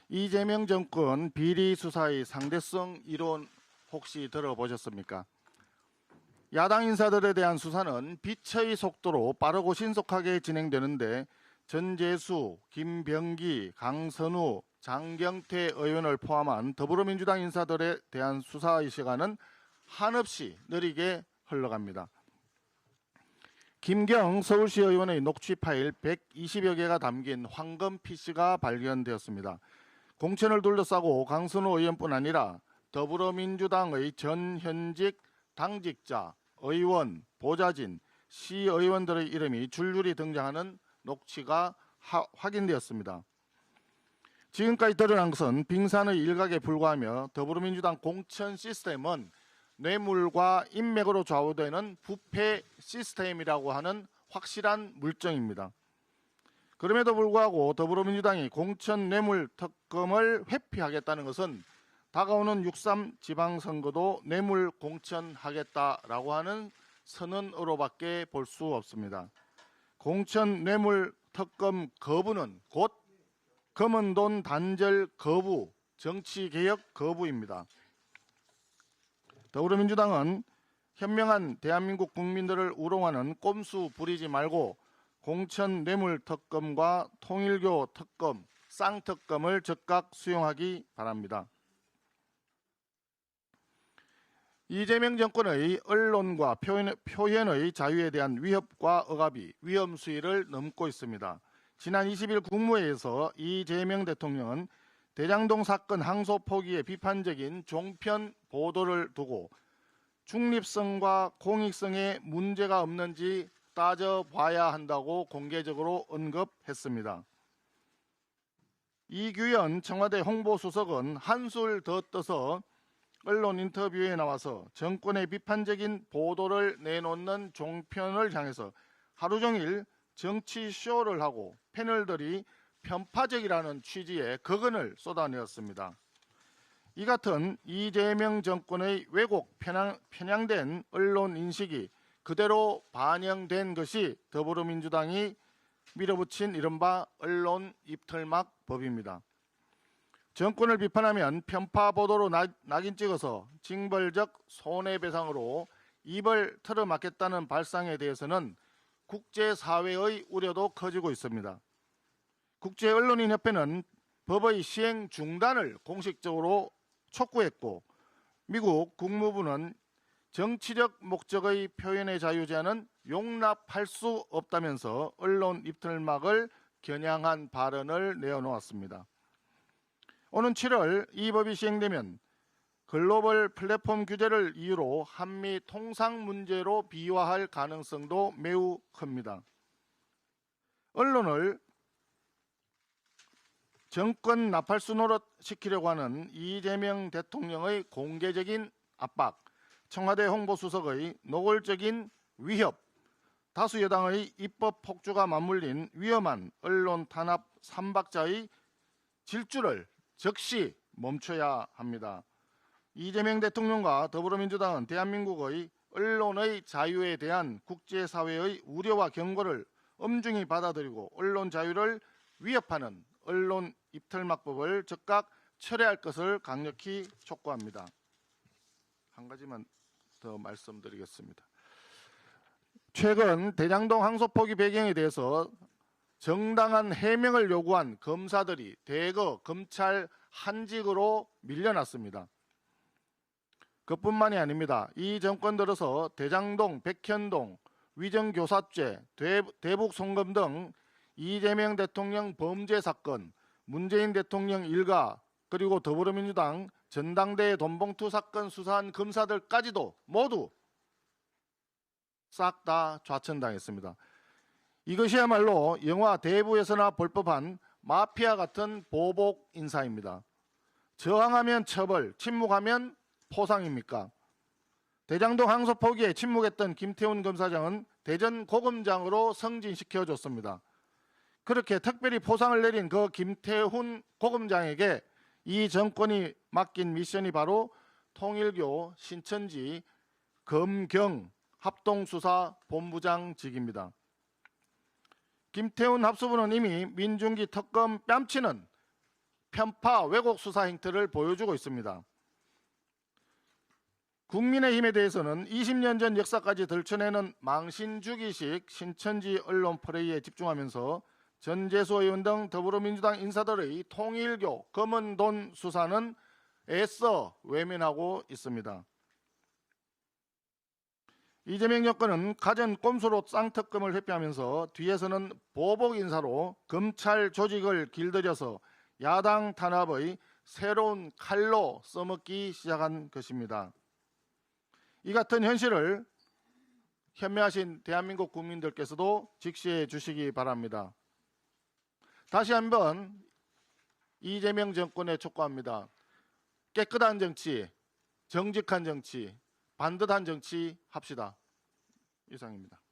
이재명 정권 비리 수사의 상대성 이론 혹시 들어보셨습니까? 야당 인사들에 대한 수사는 빛의 속도로 빠르고 신속하게 진행되는데 전재수, 김병기, 강선우, 장경태 의원을 포함한 더불어민주당 인사들에 대한 수사의 시간은 한없이 느리게 흘러갑니다. 김경 서울시 의원의 녹취 파일 120여 개가 담긴 황금 PC가 발견되었습니다. 공천을 둘러싸고 강선우 의원뿐 아니라 더불어민주당의 전 현직 당직자, 의원, 보좌진, 시의원들의 이름이 줄줄이 등장하는 녹취가 확인되었습니다. 지금까지 드러난 것은 빙산의 일각에 불과하며 더불어민주당 공천 시스템은 뇌물과 인맥으로 좌우되는 부패 시스템이라고 하는 확실한 물증입니다. 그럼에도 불구하고 더불어민주당이 공천 뇌물 특검을 회피하겠다는 것은 다가오는 6.3 지방선거도 뇌물 공천하겠다라고 하는 선언으로밖에 볼 수 없습니다. 공천 뇌물 특검 거부는 곧 검은 돈 단절 거부, 정치개혁 거부입니다. 더불어민주당은 현명한 대한민국 국민들을 우롱하는 꼼수 부리지 말고 공천 뇌물 특검과 통일교 특검, 쌍특검을 즉각 수용하기 바랍니다. 이재명 정권의 언론과 표현의 자유에 대한 위협과 억압이 위험 수위를 넘고 있습니다. 지난 20일 국무회의에서 이재명 대통령은 대장동 사건 항소 포기에 비판적인 종편 보도를 두고 중립성과 공익성에 문제가 없는지 따져봐야 한다고 공개적으로 언급했습니다. 이규현 청와대 홍보수석은 한술 더 떠서 언론 인터뷰에 나와서 정권의 비판적인 보도를 내놓는 종편을 향해서 하루 종일 정치 쇼를 하고 패널들이 편파적이라는 취지의 거근을 쏟아내었습니다. 이 같은 이재명 정권의 왜곡 편향된 언론 인식이 그대로 반영된 것이 더불어민주당이 밀어붙인 이른바 언론 입틀막 법입니다. 정권을 비판하면 편파 보도로 낙인 찍어서 징벌적 손해배상으로 입을 틀어막겠다는 발상에 대해서는 국제사회의 우려도 커지고 있습니다. 국제언론인협회는 법의 시행 중단을 공식적으로 촉구했고 미국 국무부는 정치적 목적의 표현의 자유 제한은 용납할 수 없다면서 언론 입틀막을 겨냥한 발언을 내어놓았습니다. 오는 7월 이 법이 시행되면 글로벌 플랫폼 규제를 이유로 한미 통상 문제로 비화할 가능성도 매우 큽니다. 언론을 정권 나팔수 노릇시키려고 하는 이재명 대통령의 공개적인 압박, 청와대 홍보수석의 노골적인 위협, 다수 여당의 입법 폭주가 맞물린 위험한 언론 탄압 3박자의 질주를 즉시 멈춰야 합니다. 이재명 대통령과 더불어민주당은 대한민국의 언론의 자유에 대한 국제사회의 우려와 경고를 엄중히 받아들이고 언론 자유를 위협하는 언론 입틀막법을 즉각 철회할 것을 강력히 촉구합니다. 한 가지만 더 말씀드리겠습니다. 최근 대장동 항소 포기 배경에 대해서 정당한 해명을 요구한 검사들이 대거 검찰 한직으로 밀려났습니다. 그뿐만이 아닙니다. 이 정권 들어서 대장동, 백현동, 위정교사죄, 대북 송금 등 이재명 대통령 범죄 사건, 문재인 대통령 일가, 그리고 더불어민주당 전당대회 돈봉투 사건 수사한 검사들까지도 모두 싹 다 좌천당했습니다. 이것이야말로 영화 대부에서나 볼 법한 마피아 같은 보복 인사입니다. 저항하면 처벌, 침묵하면 포상입니까? 대장동 항소 포기에 침묵했던 김태훈 검사장은 대전 고검장으로 승진시켜줬습니다. 그렇게 특별히 포상을 내린 그 김태훈 고검장에게 이 정권이 맡긴 미션이 바로 통일교 신천지 검경 합동수사 본부장직입니다. 김태훈 합수부는 이미 민중기 특검 뺨치는 편파 왜곡 수사 행태를 보여주고 있습니다. 국민의힘에 대해서는 20년 전 역사까지 들춰내는 망신주기식 신천지 언론 플레이에 집중하면서 전재수 의원 등 더불어민주당 인사들의 통일교 검은 돈 수사는 애써 외면하고 있습니다. 이재명 정권은 가전 꼼수로 쌍특검을 회피하면서 뒤에서는 보복 인사로 검찰 조직을 길들여서 야당 탄압의 새로운 칼로 써먹기 시작한 것입니다. 이 같은 현실을 현명하신 대한민국 국민들께서도 직시해 주시기 바랍니다. 다시 한번 이재명 정권에 촉구합니다. 깨끗한 정치, 정직한 정치, 반듯한 정치 합시다. 이상입니다.